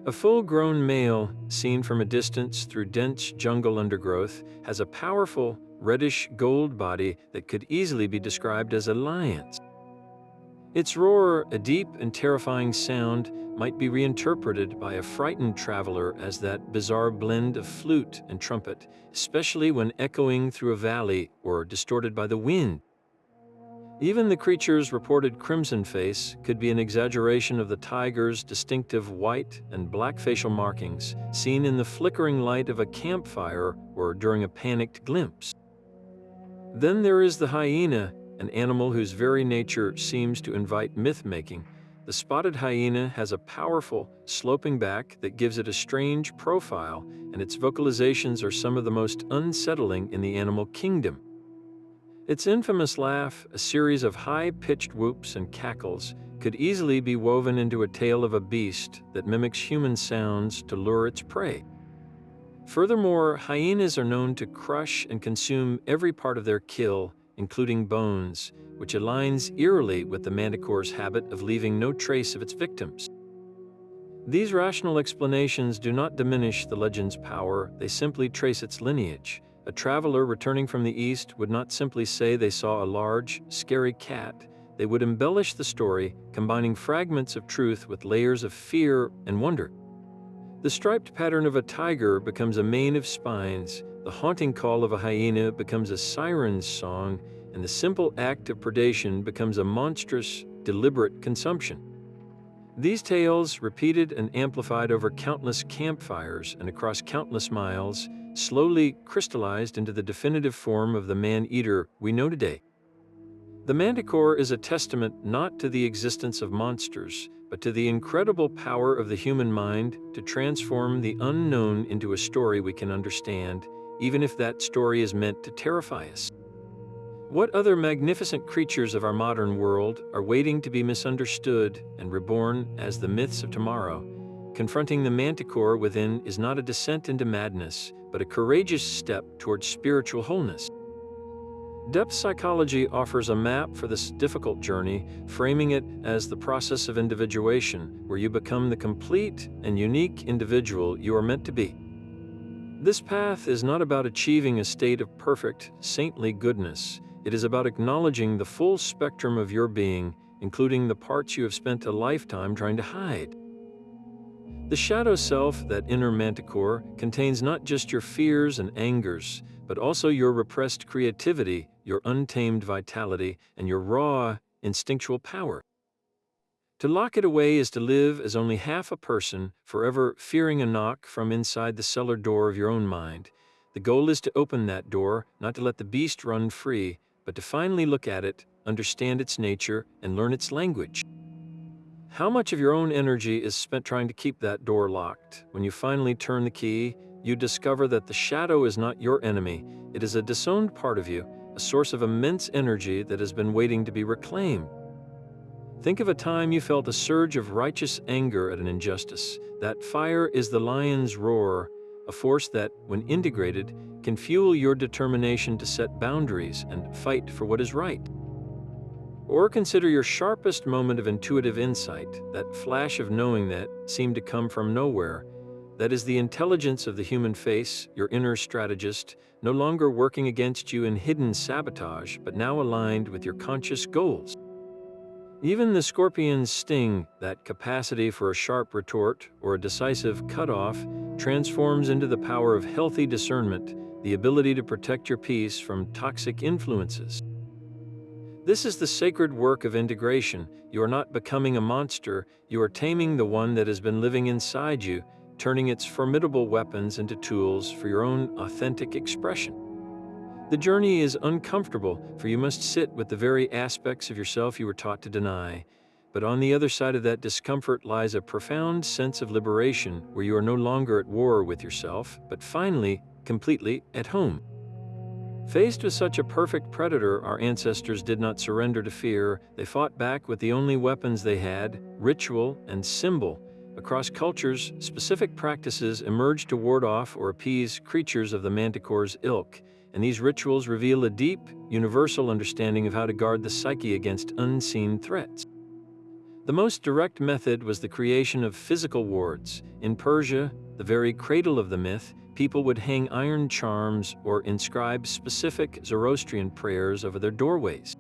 [SPEAKER 1] A full-grown male, seen from a distance through dense jungle undergrowth, has a powerful, reddish-gold body that could easily be described as a lion's. Its roar, a deep and terrifying sound, might be reinterpreted by a frightened traveler as that bizarre blend of flute and trumpet, especially when echoing through a valley or distorted by the wind. Even the creature's reported crimson face could be an exaggeration of the tiger's distinctive white and black facial markings, seen in the flickering light of a campfire or during a panicked glimpse. Then there is the hyena, an animal whose very nature seems to invite myth-making. The spotted hyena has a powerful, sloping back that gives it a strange profile, and its vocalizations are some of the most unsettling in the animal kingdom. Its infamous laugh, a series of high-pitched whoops and cackles, could easily be woven into a tale of a beast that mimics human sounds to lure its prey. Furthermore, hyenas are known to crush and consume every part of their kill, including bones, which aligns eerily with the manticore's habit of leaving no trace of its victims. These rational explanations do not diminish the legend's power, they simply trace its lineage. A traveler returning from the East would not simply say they saw a large, scary cat. They would embellish the story, combining fragments of truth with layers of fear and wonder. The striped pattern of a tiger becomes a mane of spines, the haunting call of a hyena becomes a siren's song, and the simple act of predation becomes a monstrous, deliberate consumption. These tales, repeated and amplified over countless campfires and across countless miles, slowly crystallized into the definitive form of the man-eater we know today. The manticore is a testament not to the existence of monsters, but to the incredible power of the human mind to transform the unknown into a story we can understand, even if that story is meant to terrify us. What other magnificent creatures of our modern world are waiting to be misunderstood and reborn as the myths of tomorrow? Confronting the manticore within is not a descent into madness, but a courageous step towards spiritual wholeness. Depth psychology offers a map for this difficult journey, framing it as the process of individuation, where you become the complete and unique individual you are meant to be. This path is not about achieving a state of perfect, saintly goodness. It is about acknowledging the full spectrum of your being, including the parts you have spent a lifetime trying to hide. The shadow self, that inner manticore, contains not just your fears and angers, but also your repressed creativity, your untamed vitality, and your raw, instinctual power. To lock it away is to live as only half a person, forever fearing a knock from inside the cellar door of your own mind. The goal is to open that door, not to let the beast run free, but to finally look at it, understand its nature, and learn its language. How much of your own energy is spent trying to keep that door locked? When you finally turn the key, you discover that the shadow is not your enemy. It is a disowned part of you, a source of immense energy that has been waiting to be reclaimed. Think of a time you felt a surge of righteous anger at an injustice. That fire is the lion's roar, a force that, when integrated, can fuel your determination to set boundaries and fight for what is right. Or consider your sharpest moment of intuitive insight, that flash of knowing that seemed to come from nowhere. That is the intelligence of the human face, your inner strategist, no longer working against you in hidden sabotage, but now aligned with your conscious goals. Even the scorpion's sting, that capacity for a sharp retort or a decisive cutoff, transforms into the power of healthy discernment, the ability to protect your peace from toxic influences. This is the sacred work of integration. You are not becoming a monster, you are taming the one that has been living inside you, turning its formidable weapons into tools for your own authentic expression. The journey is uncomfortable, for you must sit with the very aspects of yourself you were taught to deny. But on the other side of that discomfort lies a profound sense of liberation, where you are no longer at war with yourself, but finally, completely at home. Faced with such a perfect predator, our ancestors did not surrender to fear. They fought back with the only weapons they had, ritual and symbol. Across cultures, specific practices emerged to ward off or appease creatures of the manticore's ilk, and these rituals reveal a deep, universal understanding of how to guard the psyche against unseen threats. The most direct method was the creation of physical wards. In Persia, the very cradle of the myth, people would hang iron charms or inscribe specific Zoroastrian prayers over their doorways.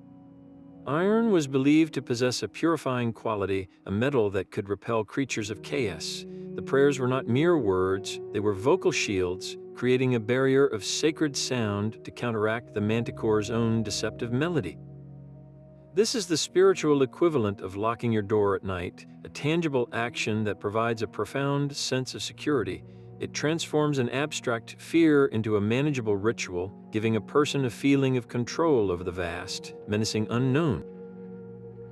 [SPEAKER 1] Iron was believed to possess a purifying quality, a metal that could repel creatures of chaos. The prayers were not mere words, they were vocal shields, creating a barrier of sacred sound to counteract the manticore's own deceptive melody. This is the spiritual equivalent of locking your door at night, a tangible action that provides a profound sense of security. It transforms an abstract fear into a manageable ritual, giving a person a feeling of control over the vast, menacing unknown.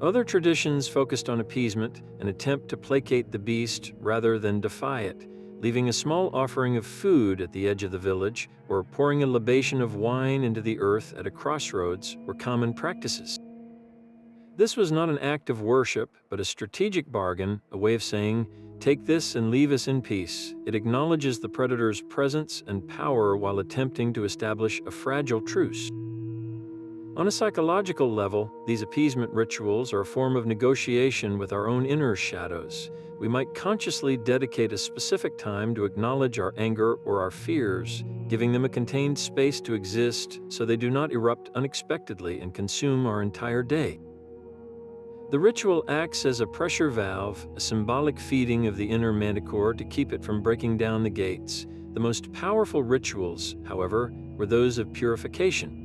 [SPEAKER 1] Other traditions focused on appeasement, an attempt to placate the beast rather than defy it, leaving a small offering of food at the edge of the village, or pouring a libation of wine into the earth at a crossroads were common practices. This was not an act of worship, but a strategic bargain, a way of saying, "Take this and leave us in peace." It acknowledges the predator's presence and power while attempting to establish a fragile truce. On a psychological level, these appeasement rituals are a form of negotiation with our own inner shadows. We might consciously dedicate a specific time to acknowledge our anger or our fears, giving them a contained space to exist so they do not erupt unexpectedly and consume our entire day. The ritual acts as a pressure valve, a symbolic feeding of the inner manticore to keep it from breaking down the gates. The most powerful rituals, however, were those of purification.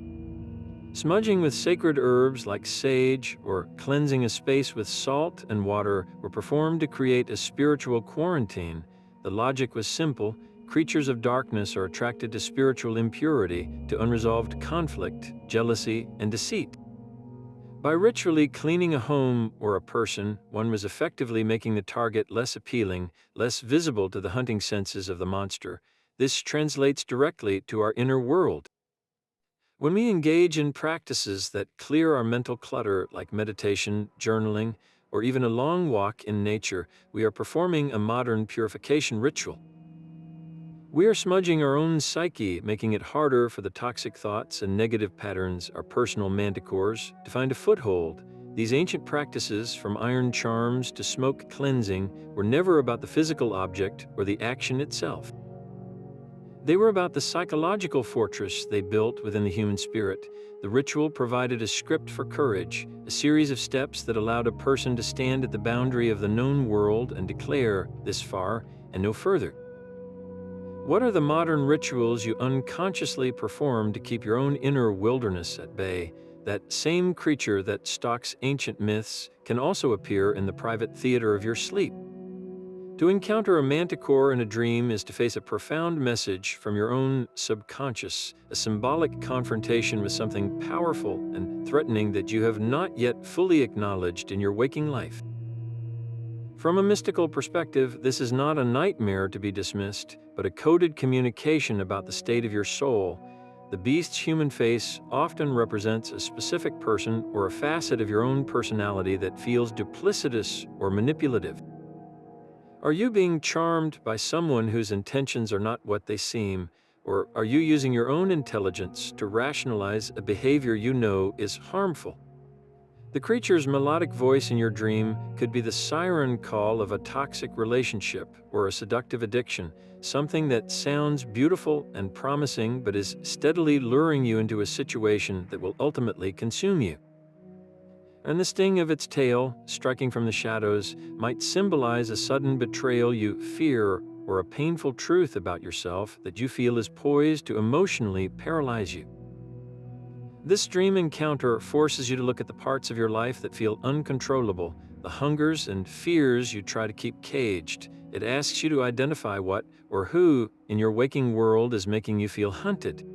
[SPEAKER 1] Smudging with sacred herbs like sage or cleansing a space with salt and water were performed to create a spiritual quarantine. The logic was simple. Creatures of darkness are attracted to spiritual impurity, to unresolved conflict, jealousy, and deceit. By ritually cleaning a home or a person, one was effectively making the target less appealing, less visible to the hunting senses of the monster. This translates directly to our inner world. When we engage in practices that clear our mental clutter, like meditation, journaling, or even a long walk in nature, we are performing a modern purification ritual. We are smudging our own psyche, making it harder for the toxic thoughts and negative patterns, our personal manticores, to find a foothold. These ancient practices, from iron charms to smoke cleansing, were never about the physical object or the action itself. They were about the psychological fortress they built within the human spirit. The ritual provided a script for courage, a series of steps that allowed a person to stand at the boundary of the known world and declare, "This far and no further." What are the modern rituals you unconsciously perform to keep your own inner wilderness at bay? That same creature that stalks ancient myths can also appear in the private theater of your sleep. To encounter a manticore in a dream is to face a profound message from your own subconscious, a symbolic confrontation with something powerful and threatening that you have not yet fully acknowledged in your waking life. From a mystical perspective, this is not a nightmare to be dismissed, but a coded communication about the state of your soul. The beast's human face often represents a specific person or a facet of your own personality that feels duplicitous or manipulative. Are you being charmed by someone whose intentions are not what they seem, or are you using your own intelligence to rationalize a behavior you know is harmful? The creature's melodic voice in your dream could be the siren call of a toxic relationship or a seductive addiction, something that sounds beautiful and promising but is steadily luring you into a situation that will ultimately consume you. And the sting of its tail, striking from the shadows, might symbolize a sudden betrayal you fear or a painful truth about yourself that you feel is poised to emotionally paralyze you. This dream encounter forces you to look at the parts of your life that feel uncontrollable, the hungers and fears you try to keep caged. It asks you to identify what or who in your waking world is making you feel hunted.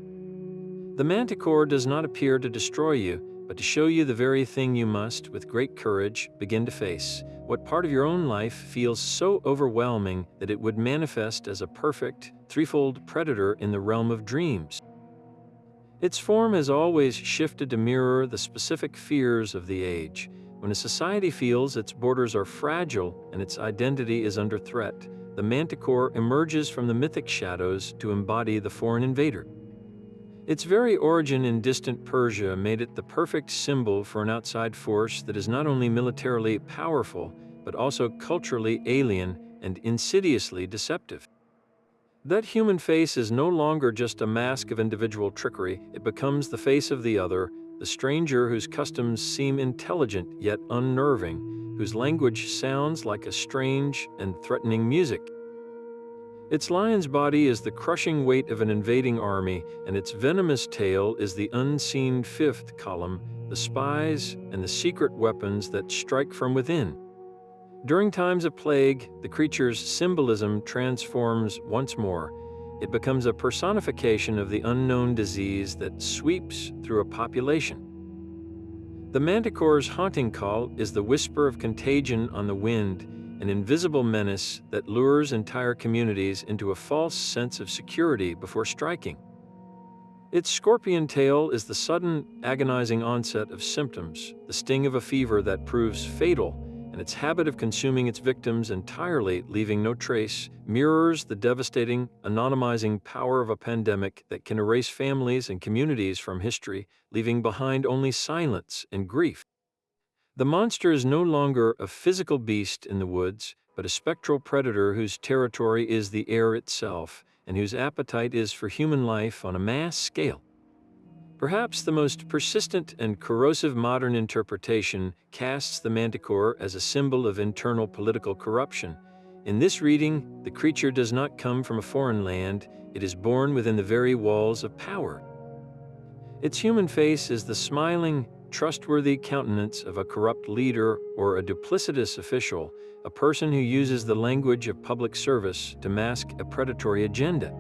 [SPEAKER 1] The manticore does not appear to destroy you, but to show you the very thing you must, with great courage, begin to face. What part of your own life feels so overwhelming that it would manifest as a perfect, threefold predator in the realm of dreams? Its form has always shifted to mirror the specific fears of the age. When a society feels its borders are fragile and its identity is under threat, the manticore emerges from the mythic shadows to embody the foreign invader. Its very origin in distant Persia made it the perfect symbol for an outside force that is not only militarily powerful, but also culturally alien and insidiously deceptive. That human face is no longer just a mask of individual trickery, it becomes the face of the other, the stranger whose customs seem intelligent yet unnerving, whose language sounds like a strange and threatening music. Its lion's body is the crushing weight of an invading army, and its venomous tail is the unseen fifth column, the spies and the secret weapons that strike from within. During times of plague, the creature's symbolism transforms once more. It becomes a personification of the unknown disease that sweeps through a population. The manticore's haunting call is the whisper of contagion on the wind, an invisible menace that lures entire communities into a false sense of security before striking. Its scorpion tail is the sudden, agonizing onset of symptoms, the sting of a fever that proves fatal, and its habit of consuming its victims entirely, leaving no trace, mirrors the devastating, anonymizing power of a pandemic that can erase families and communities from history, leaving behind only silence and grief. The monster is no longer a physical beast in the woods, but a spectral predator whose territory is the air itself, and whose appetite is for human life on a mass scale. Perhaps the most persistent and corrosive modern interpretation casts the manticore as a symbol of internal political corruption. In this reading, the creature does not come from a foreign land, it is born within the very walls of power. Its human face is the smiling, trustworthy countenance of a corrupt leader or a duplicitous official, a person who uses the language of public service to mask a predatory agenda.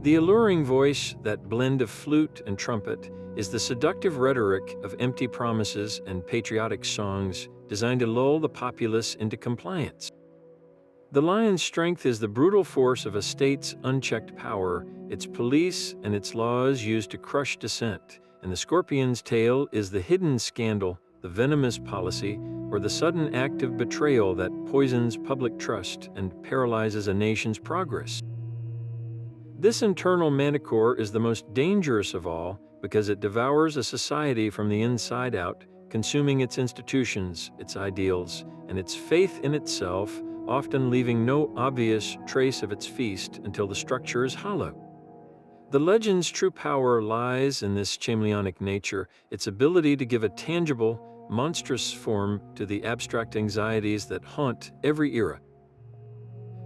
[SPEAKER 1] The alluring voice, that blend of flute and trumpet, is the seductive rhetoric of empty promises and patriotic songs designed to lull the populace into compliance. The lion's strength is the brutal force of a state's unchecked power, its police and its laws used to crush dissent, and the scorpion's tail is the hidden scandal, the venomous policy, or the sudden act of betrayal that poisons public trust and paralyzes a nation's progress. This internal manticore is the most dangerous of all because it devours a society from the inside out, consuming its institutions, its ideals, and its faith in itself, often leaving no obvious trace of its feast until the structure is hollow. The legend's true power lies in this chameleonic nature, its ability to give a tangible, monstrous form to the abstract anxieties that haunt every era.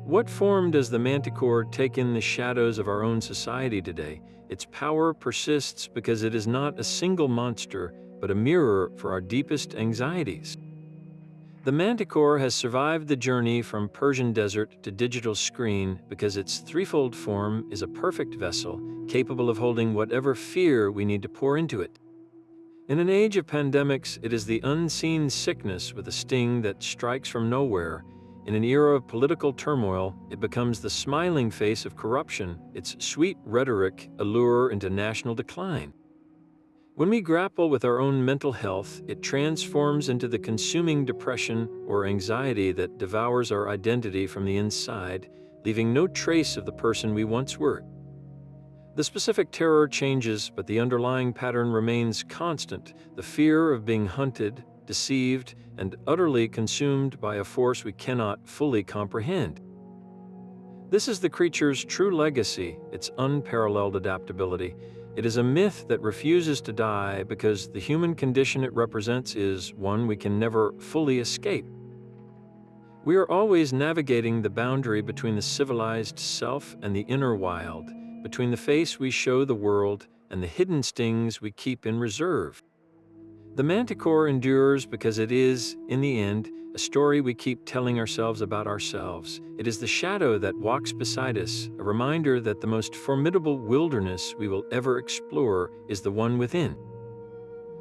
[SPEAKER 1] What form does the manticore take in the shadows of our own society today? Its power persists because it is not a single monster, but a mirror for our deepest anxieties. The manticore has survived the journey from Persian desert to digital screen because its threefold form is a perfect vessel, capable of holding whatever fear we need to pour into it. In an age of pandemics, it is the unseen sickness with a sting that strikes from nowhere. In an era of political turmoil, it becomes the smiling face of corruption, its sweet rhetoric a lure into national decline. When we grapple with our own mental health, it transforms into the consuming depression or anxiety that devours our identity from the inside, leaving no trace of the person we once were. The specific terror changes, but the underlying pattern remains constant: the fear of being hunted, deceived, and utterly consumed by a force we cannot fully comprehend. This is the creature's true legacy, its unparalleled adaptability. It is a myth that refuses to die because the human condition it represents is one we can never fully escape. We are always navigating the boundary between the civilized self and the inner wild, between the face we show the world and the hidden stings we keep in reserve. The manticore endures because it is, in the end, a story we keep telling ourselves about ourselves. It is the shadow that walks beside us, a reminder that the most formidable wilderness we will ever explore is the one within.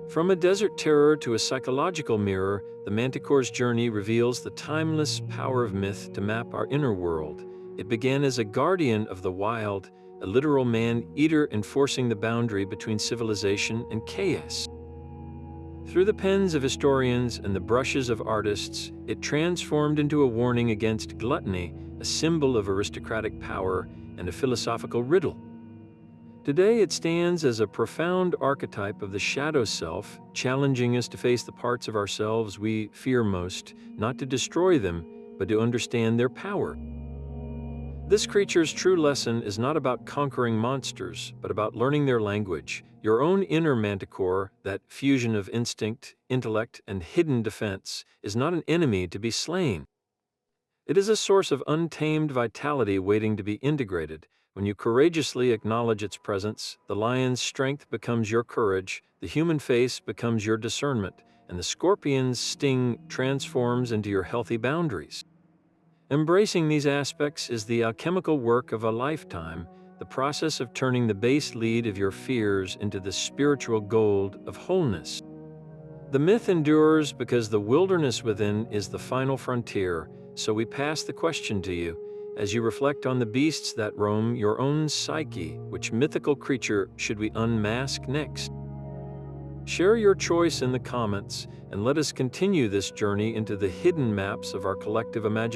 [SPEAKER 1] From a desert terror to a psychological mirror, the manticore's journey reveals the timeless power of myth to map our inner world. It began as a guardian of the wild, a literal man-eater enforcing the boundary between civilization and chaos. Through the pens of historians and the brushes of artists, it transformed into a warning against gluttony, a symbol of aristocratic power, and a philosophical riddle. Today it stands as a profound archetype of the shadow self, challenging us to face the parts of ourselves we fear most, not to destroy them, but to understand their power. This creature's true lesson is not about conquering monsters, but about learning their language. Your own inner manticore, that fusion of instinct, intellect, and hidden defense, is not an enemy to be slain. It is a source of untamed vitality waiting to be integrated. When you courageously acknowledge its presence, the lion's strength becomes your courage, the human face becomes your discernment, and the scorpion's sting transforms into your healthy boundaries. Embracing these aspects is the alchemical work of a lifetime, the process of turning the base lead of your fears into the spiritual gold of wholeness. The myth endures because the wilderness within is the final frontier, so we pass the question to you. As you reflect on the beasts that roam your own psyche, which mythical creature should we unmask next? Share your choice in the comments, and let us continue this journey into the hidden maps of our collective imagination.